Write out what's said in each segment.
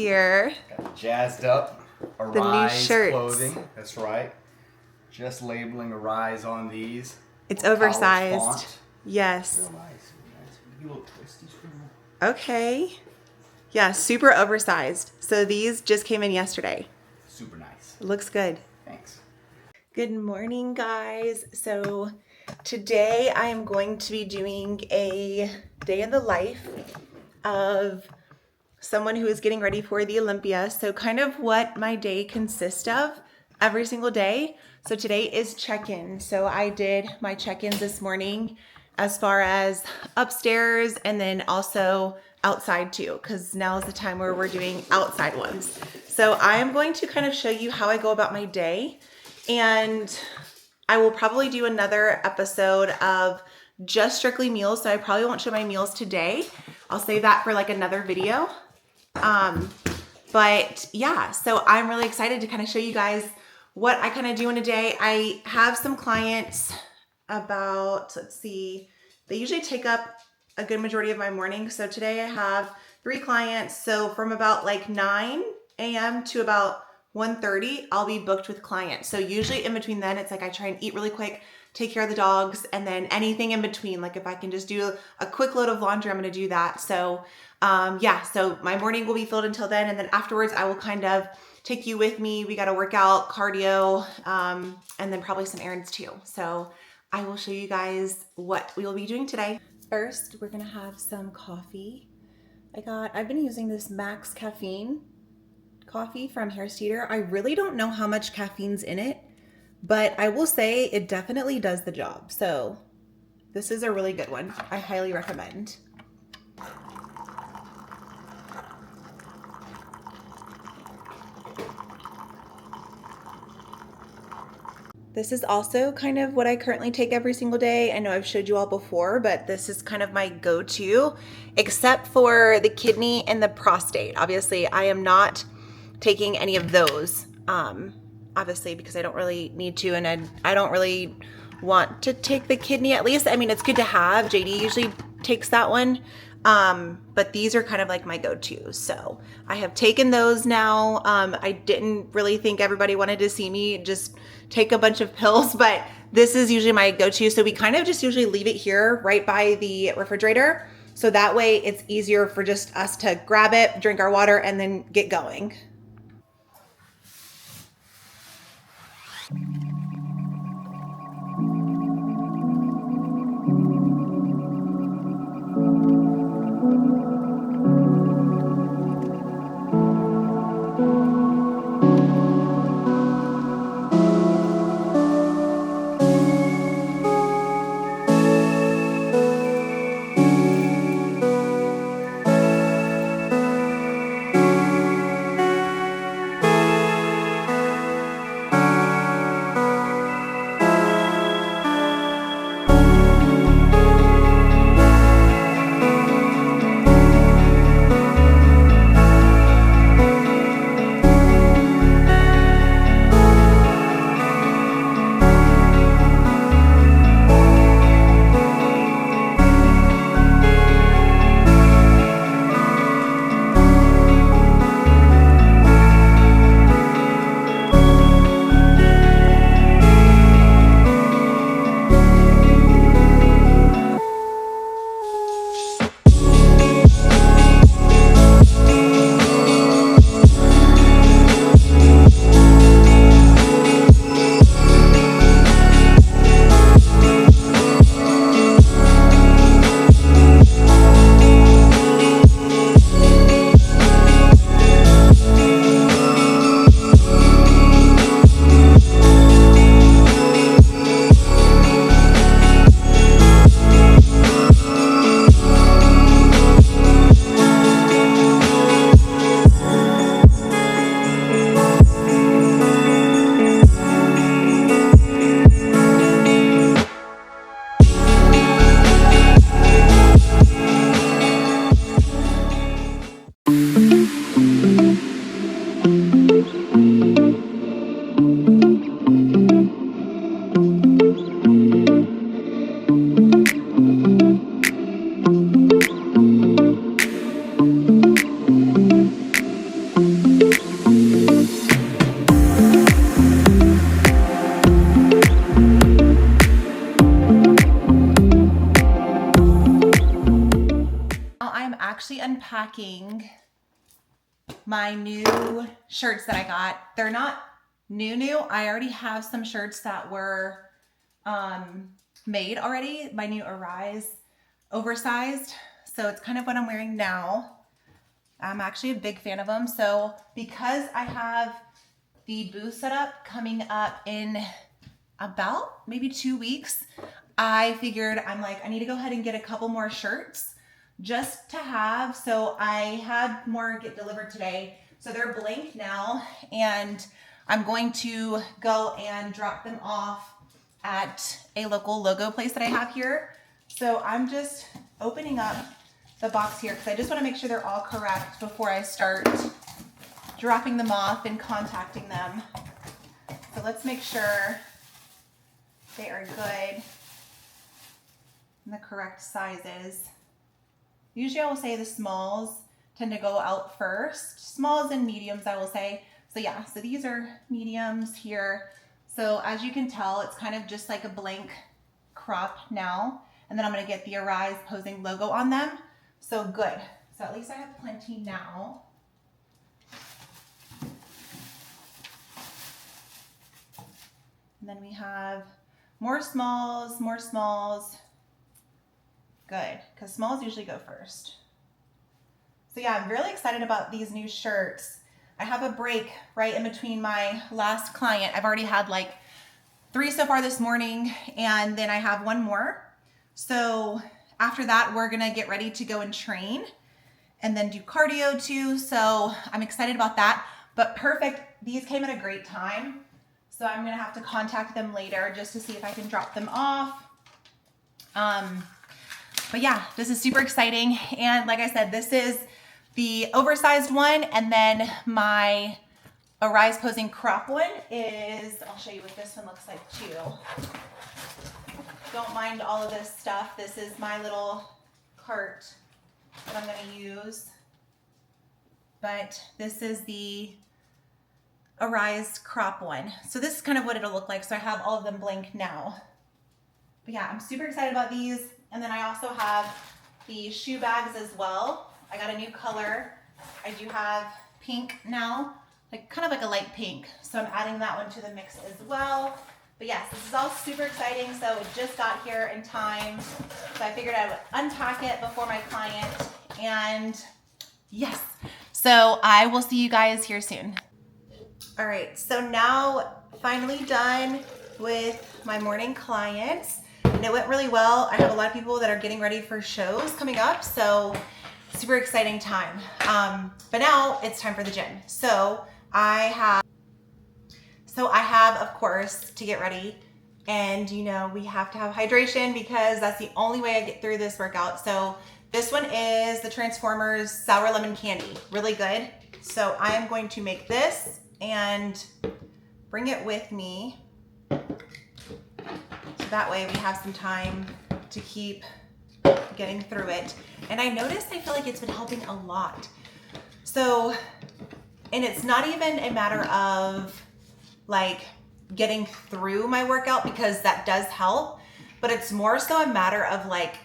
here. Got jazzed up. The new shirts. Clothing. That's right. Just labeling Arise on these. It's oversized. Yes. Real nice. You little twisty screw. Okay. Yeah, super oversized. So these just came in yesterday. Super nice. Looks good. Thanks. Good morning, guys. So today I am going to be doing a day in the life of someone who is getting ready for the Olympia. So kind of what my day consists of every single day. So today is check-in. So I did my check-ins this morning as far as upstairs and then also outside too, because now is the time where we're doing outside ones. So I am going to kind of show you how I go about my day, and I will probably do another episode of just strictly meals. So I probably won't show my meals today. I'll save that for like another video. But yeah, so I'm really excited to kind of show you guys what I kind of do in a day. I have some clients about, let's see, they usually take up a good majority of my morning. So today I have 3 clients. So from about like 9 a.m. to about 1:30, I'll be booked with clients. So usually in between then, it's like I try and eat really quick, take care of the dogs, and then anything in between. Like if I can just do a quick load of laundry, I'm going to do that. So yeah, so my morning will be filled until then. And then afterwards, I will kind of take you with me. We got to work out, cardio, and then probably some errands too. So I will show you guys what we will be doing today. First, we're going to have some coffee. I've been using this Max Caffeine coffee from Harris Teeter. I really don't know how much caffeine's in it, but I will say it definitely does the job. So this is a really good one. I highly recommend. This is also kind of what I currently take every single day. I know I've showed you all before, but this is kind of my go-to, except for the kidney and the prostate. Obviously, I am not taking any of those, obviously, because I don't really need to, and I don't really want to take the kidney, at least. I mean, it's good to have. JD usually takes that one, but these are kind of like my go-tos. So I have taken those now. I didn't really think everybody wanted to see me just take a bunch of pills, but this is usually my go-to. So we kind of just usually leave it here right by the refrigerator. So that way it's easier for just us to grab it, drink our water, and then get going. unpacking my new shirts that I got. They're not new. I already have some shirts that were made already. My new Arise oversized. So it's kind of what I'm wearing now. I'm actually a big fan of them. So because I have the booth set up coming up in about maybe 2 weeks, I figured I need to go ahead and get a couple more shirts just to have. So I had more get delivered today. So they're blank now, and I'm going to go and drop them off at a local logo place that I have here. So I'm just opening up the box here because I just want to make sure they're all correct before I start dropping them off and contacting them. So let's make sure they are good and the correct sizes. Usually I will say the smalls tend to go out first. Smalls and mediums, I will say. So yeah, so these are mediums here. So as you can tell, it's kind of just like a blank crop now. And then I'm gonna get the Arise posing logo on them. So good. So at least I have plenty now. And then we have more smalls. Good, because smalls usually go first. So yeah, I'm really excited about these new shirts. I have a break right in between my last client. I've already had like 3 so far this morning, and then I have 1 more. So after that, we're gonna get ready to go and train and then do cardio too. So I'm excited about that, but perfect. These came at a great time. So I'm gonna have to contact them later just to see if I can drop them off. But yeah, this is super exciting. And like I said, this is the oversized one. And then my Arise posing crop one is, I'll show you what this one looks like too. Don't mind all of this stuff. This is my little cart that I'm gonna use. But this is the Arise crop one. So this is kind of what it'll look like. So I have all of them blank now. But yeah, I'm super excited about these. And then I also have the shoe bags as well. I got a new color. I do have pink now, like kind of like a light pink. So I'm adding that one to the mix as well. But yes, this is all super exciting. So it just got here in time. So I figured I would unpack it before my client. And yes, so I will see you guys here soon. All right, so now finally done with my morning clients. And it went really well. I have a lot of people that are getting ready for shows coming up, so super exciting time. But now it's time for the gym. So I have, of course, to get ready. And you know, we have to have hydration because that's the only way I get through this workout. So this one is the Transformers Sour Lemon Candy, really good. So I am going to make this and bring it with me. So that way we have some time to keep getting through it. And I noticed, I feel like it's been helping a lot. So, and it's not even a matter of like getting through my workout, because that does help, but it's more so a matter of like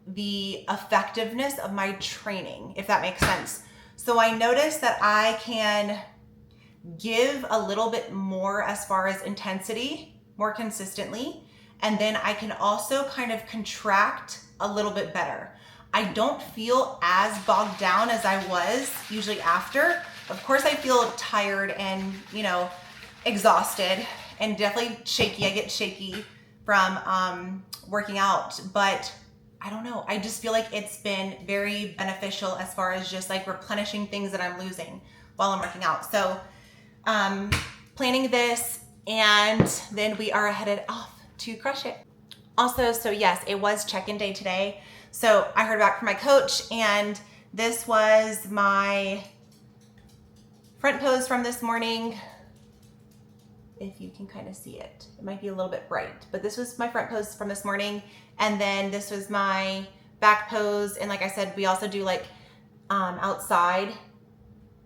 the effectiveness of my training, if that makes sense. So I noticed that I can give a little bit more as far as intensity, more consistently. And then I can also kind of contract a little bit better. I don't feel as bogged down as I was usually after. Of course, I feel tired and, you know, exhausted and definitely shaky. I get shaky from working out, but I don't know. I just feel like it's been very beneficial as far as just like replenishing things that I'm losing while I'm working out. So planning this, and then we are headed off to crush it. Also, so yes, it was check-in day today. So I heard back from my coach, and this was my front pose from this morning. If you can kind of see it, it might be a little bit bright, but this was my front pose from this morning. And then this was my back pose. And like I said, we also do like outside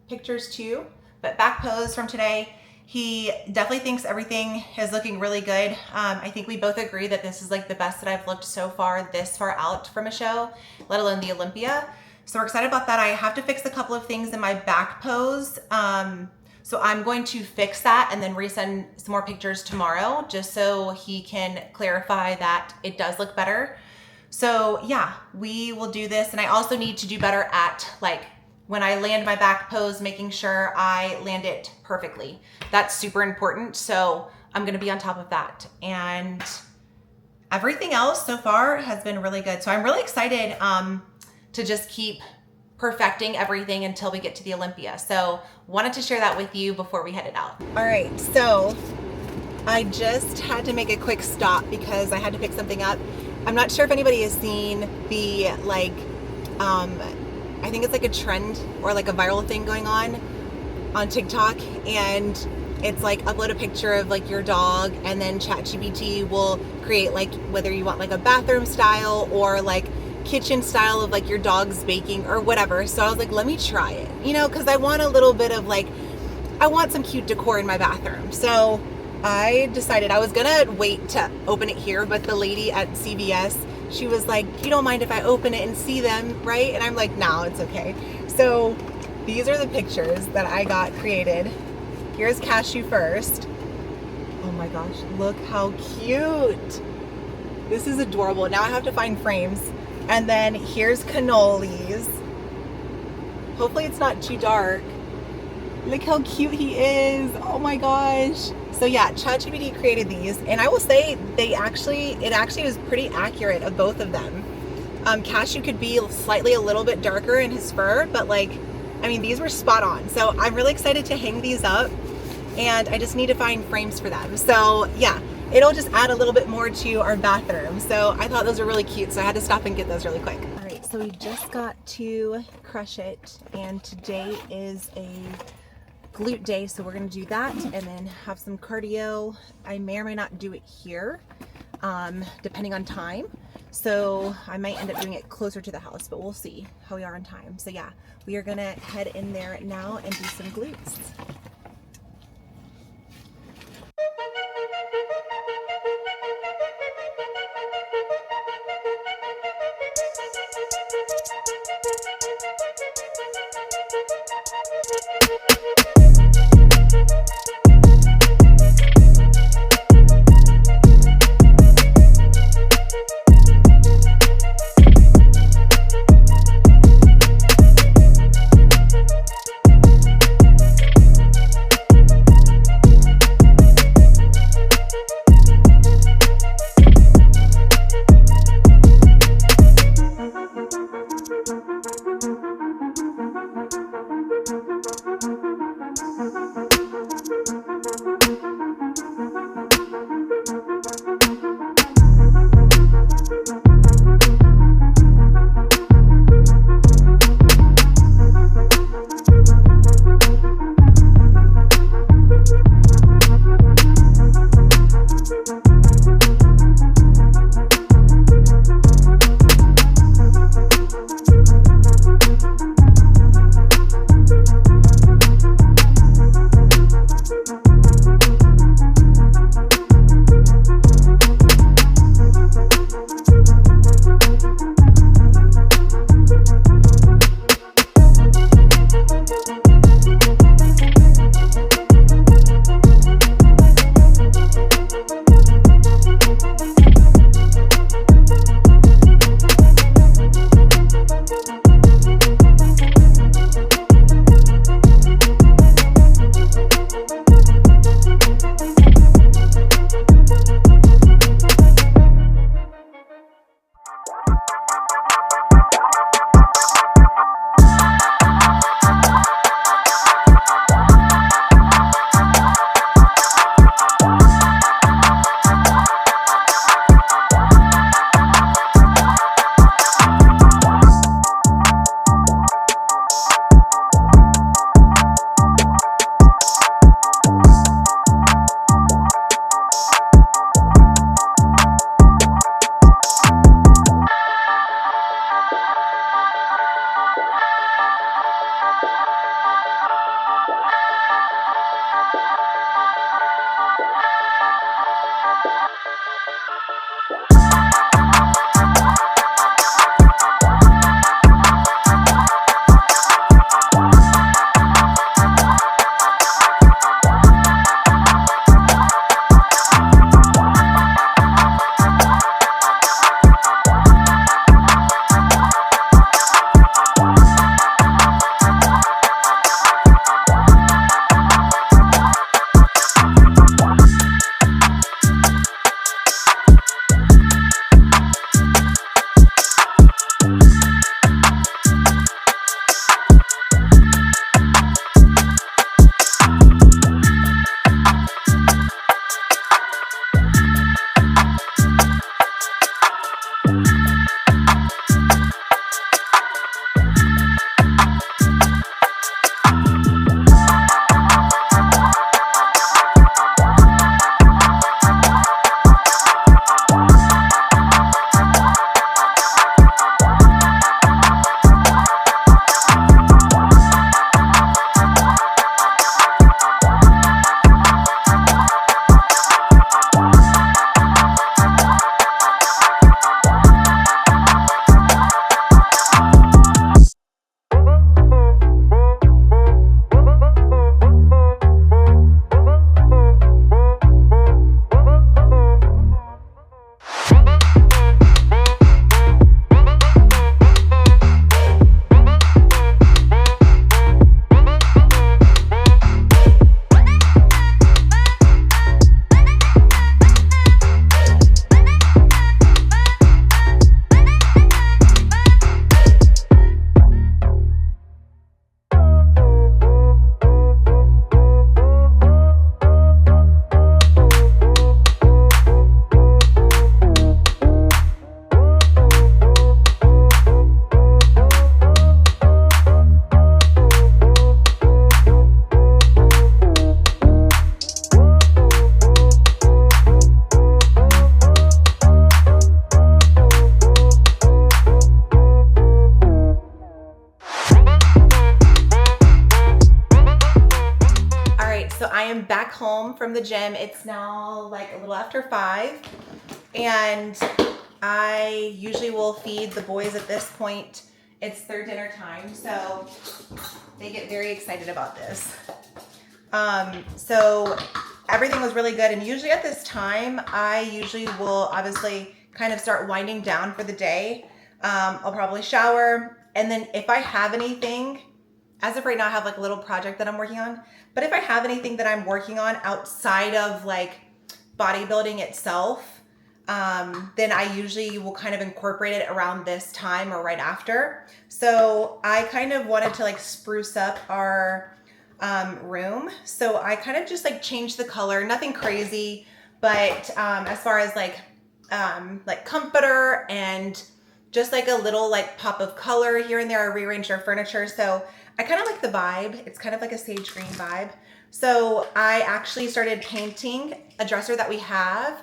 pictures too, but back pose from today. He definitely thinks everything is looking really good. I think we both agree that this is like the best that I've looked so far, this far out from a show, let alone the Olympia. So we're excited about that. I have to fix a couple of things in my back pose. So I'm going to fix that and then resend some more pictures tomorrow just so he can clarify that it does look better. So yeah, we will do this. And I also need to do better at like when I land my back pose, making sure I land it perfectly. That's super important. So I'm gonna be on top of that. And everything else so far has been really good. So I'm really excited to just keep perfecting everything until we get to the Olympia. So wanted to share that with you before we headed out. All right, so I just had to make a quick stop because I had to pick something up. I'm not sure if anybody has seen the like, I think it's like a trend or like a viral thing going on TikTok, and it's like upload a picture of like your dog and then ChatGPT will create like whether you want like a bathroom style or like kitchen style of like your dog's baking or whatever. So I was like, let me try it, you know, because I want a little bit of like, I want some cute decor in my bathroom. So I decided I was gonna wait to open it here, but the lady at CVS, she was like, you don't mind if I open it and see them, right? And I'm like, no, it's okay. So these are the pictures that I got created. Here's Cashew first. Oh my gosh, look how cute. This is adorable. Now I have to find frames. And then here's Cannolis. Hopefully it's not too dark. Look how cute he is. Oh my gosh. So yeah, ChatGPT created these, and I will say it actually was pretty accurate of both of them. Cashew could be slightly a little bit darker in his fur, but like, I mean, these were spot on. So I'm really excited to hang these up, and I just need to find frames for them. So yeah, it'll just add a little bit more to our bathroom. So I thought those were really cute, so I had to stop and get those really quick. All right, so we just got to Crush It, and today is a glute day, so we're gonna do that and then have some cardio. I may or may not do it here, depending on time. So I might end up doing it closer to the house, but we'll see how we are on time. So yeah, we are gonna head in there now and do some glutes. so I am back home from the gym. It's now like a little after 5, and I usually will feed the boys at this point. It's their dinner time, so they get very excited about this. So everything was really good, and usually at this time, I usually will obviously kind of start winding down for the day. I'll probably shower, and then if I have anything, as of right now, I have like a little project that I'm working on, but if I have anything that I'm working on outside of like bodybuilding itself, then I usually will kind of incorporate it around this time or right after. So I kind of wanted to like spruce up our room. So I kind of just like changed the color, nothing crazy, but as far as like comforter and just like a little like pop of color here and there, I rearranged our furniture. So I kind of like the vibe. It's kind of like a sage green vibe. So I actually started painting a dresser that we have.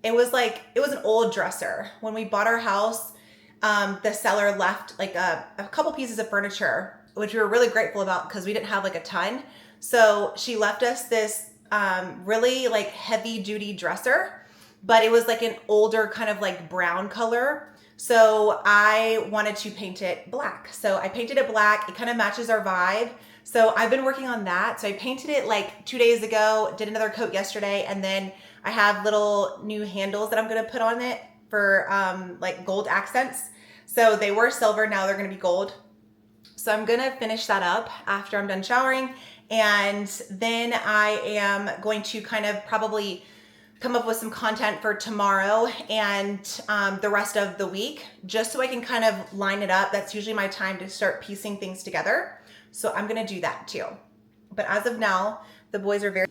It was an old dresser. When we bought our house, the seller left like a couple pieces of furniture, which we were really grateful about because we didn't have like a ton. So she left us this really like heavy duty dresser, but it was like an older kind of like brown color. So I wanted to paint it black. So I painted it black. It kind of matches our vibe. So I've been working on that. So I painted it like 2 days ago, did another coat yesterday, and then I have little new handles that I'm going to put on it for like gold accents. So they were silver, now they're going to be gold. So I'm going to finish that up after I'm done showering, and then I am going to kind of probably come up with some content for tomorrow and the rest of the week, just so I can kind of line it up. That's usually my time to start piecing things together. So I'm going to do that too. But as of now, the boys are very...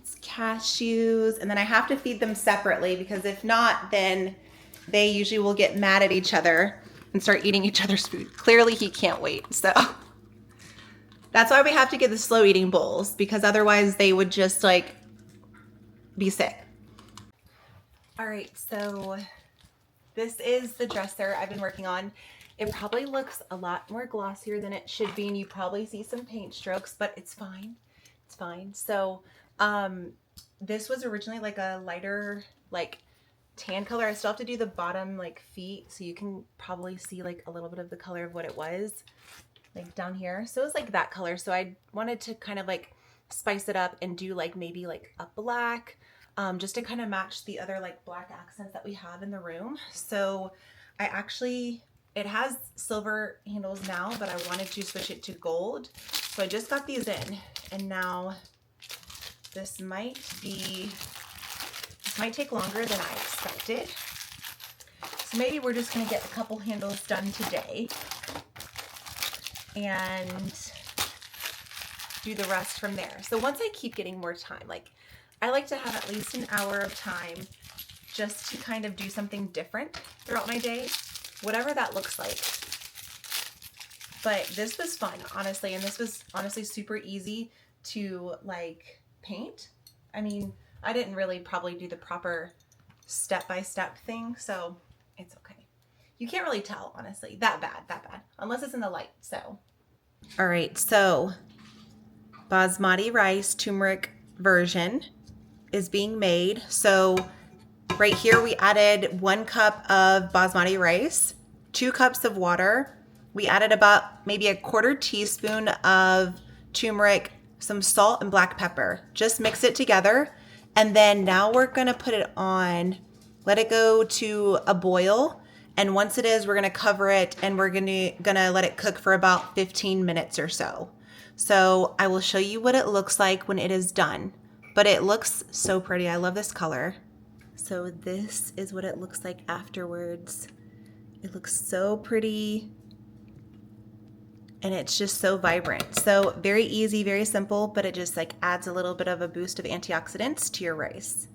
It's cashews, and then I have to feed them separately because if not, then they usually will get mad at each other and start eating each other's food. Clearly he can't wait, so... That's why we have to get the slow eating bowls, because otherwise they would just like be sick. All right, so this is the dresser I've been working on. It probably looks a lot more glossier than it should be, and you probably see some paint strokes, but it's fine. It's fine. So this was originally like a lighter like tan color. I still have to do the bottom like feet, so you can probably see like a little bit of the color of what it was. Like down here. So it was like that color. So I wanted to kind of like spice it up and do like maybe like a black, just to kind of match the other like black accents that we have in the room. So I actually, it has silver handles now, but I wanted to switch it to gold. So I just got these in, and now this might take longer than I expected. So maybe we're just gonna get a couple handles done today and do the rest from there. So once I keep getting more time, like I like to have at least an hour of time just to kind of do something different throughout my day, whatever that looks like. But this was fun, honestly, and this was honestly super easy to like paint. I mean, I didn't really probably do the proper step-by-step thing, so it's okay. You can't really tell, honestly, that bad, unless it's in the light, so. All right, so basmati rice turmeric version is being made. So right here we added 1 cup of basmati rice, 2 cups of water. We added about maybe a 1/4 teaspoon of turmeric, some salt and black pepper. Just mix it together. And then now we're gonna put it on, let it go to a boil. And once it is, we're gonna cover it and we're gonna let it cook for about 15 minutes or so. So I will show you what it looks like when it is done. But it looks so pretty. I love this color. So this is what it looks like afterwards. It looks so pretty. And it's just so vibrant. So very easy, very simple, but it just like adds a little bit of a boost of antioxidants to your rice.